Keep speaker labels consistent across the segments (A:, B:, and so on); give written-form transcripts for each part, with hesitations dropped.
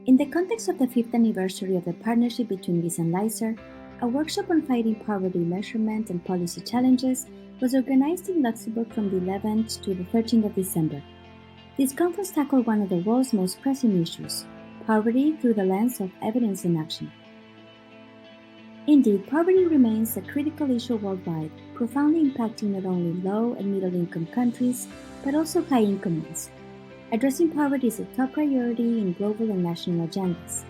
A: In the context of the 5th anniversary of the partnership between LIS and LISER, a workshop on fighting poverty measurement and policy challenges was organized in Luxembourg from the 11th to the 13th of December. This conference tackled one of the world's most pressing issues, poverty through the lens of evidence and action. Indeed, poverty remains a critical issue worldwide, profoundly impacting not only low and middle-income countries, but also high-income ones. Addressing poverty is a top priority in global and national agendas.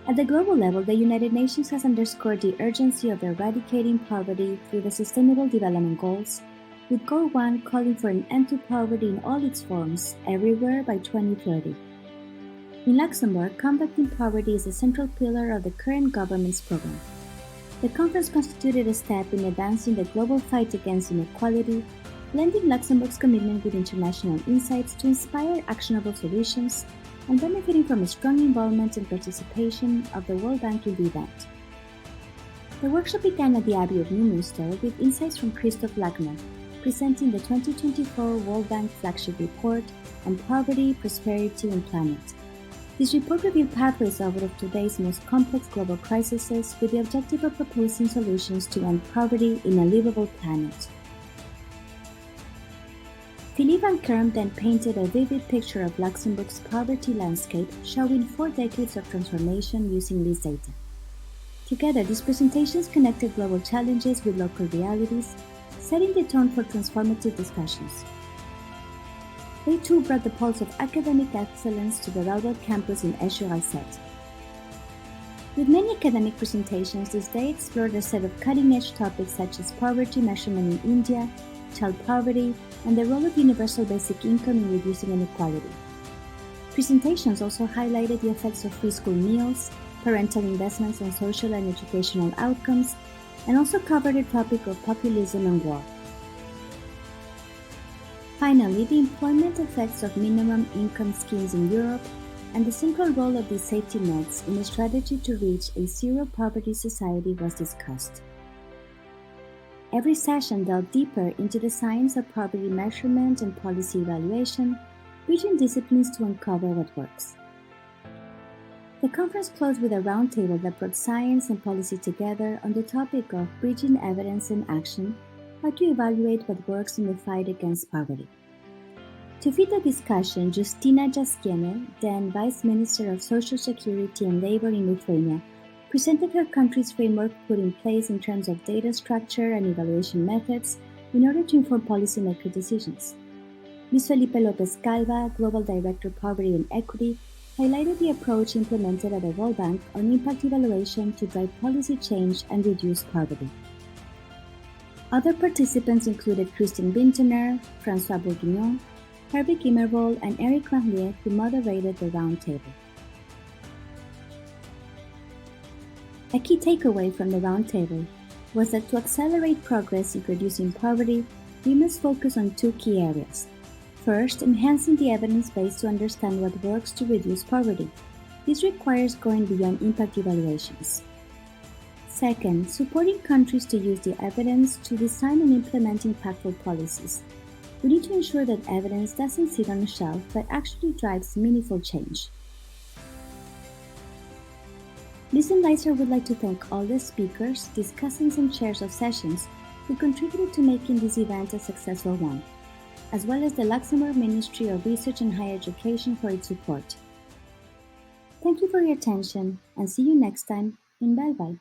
A: At the global level, the United Nations has underscored the urgency of eradicating poverty through the Sustainable Development Goals, with Goal 1 calling for an end to poverty in all its forms, everywhere by 2030. In Luxembourg, combating poverty is a central pillar of the current government's program. The conference constituted a step in advancing the global fight against inequality, blending Luxembourg's commitment with international insights to inspire actionable solutions and benefiting from a strong involvement and participation of the World Bank in the event. The workshop began at the Abbey of Neumünster with insights from Christoph Lagner, presenting the 2024 World Bank flagship report on poverty, prosperity, and planet. This report revealed pathways out of today's most complex global crises with the objective of proposing solutions to end poverty in a livable planet. Philippe Van Kerm then painted a vivid picture of Luxembourg's poverty landscape, showing 4 decades of transformation using LIS data. Together, these presentations connected global challenges with local realities, setting the tone for transformative discussions. They too brought the pulse of academic excellence to the Raudal campus in Esch-sur-Alzette. With many academic presentations, this day explored a set of cutting-edge topics such as poverty measurement in India, child poverty, and the role of universal basic income in reducing inequality. Presentations also highlighted the effects of free school meals, parental investments on social and educational outcomes, and also covered the topic of populism and war. Finally, the employment effects of minimum income schemes in Europe and the central role of these safety nets in a strategy to reach a zero-poverty society was discussed. Every session delved deeper into the science of poverty measurement and policy evaluation, bridging disciplines to uncover what works. The conference closed with a roundtable that brought science and policy together on the topic of bridging evidence and action, how to evaluate what works in the fight against poverty. To feed the discussion, Justina Jaskiene, then Vice Minister of Social Security and Labor in Lithuania, presented her country's framework put in place in terms of data structure and evaluation methods in order to inform policymaker decisions. Luis Felipe Lopez Calva, Global Director Poverty and Equity, highlighted the approach implemented at the World Bank on impact evaluation to drive policy change and reduce poverty. Other participants included Christian Bintener, François Bourguignon, Hervé Guimmervoll, and Eric Mahlier, who moderated the roundtable. A key takeaway from the roundtable was that to accelerate progress in reducing poverty, we must focus on 2 key areas. First, enhancing the evidence base to understand what works to reduce poverty. This requires going beyond impact evaluations. Second, supporting countries to use the evidence to design and implement impactful policies. We need to ensure that evidence doesn't sit on a shelf but actually drives meaningful change. LIS and LISER would like to thank all the speakers, discussants, and chairs of sessions who contributed to making this event a successful one, as well as the Luxembourg Ministry of Research and Higher Education for its support. Thank you for your attention, and see you next time in Bye Bye.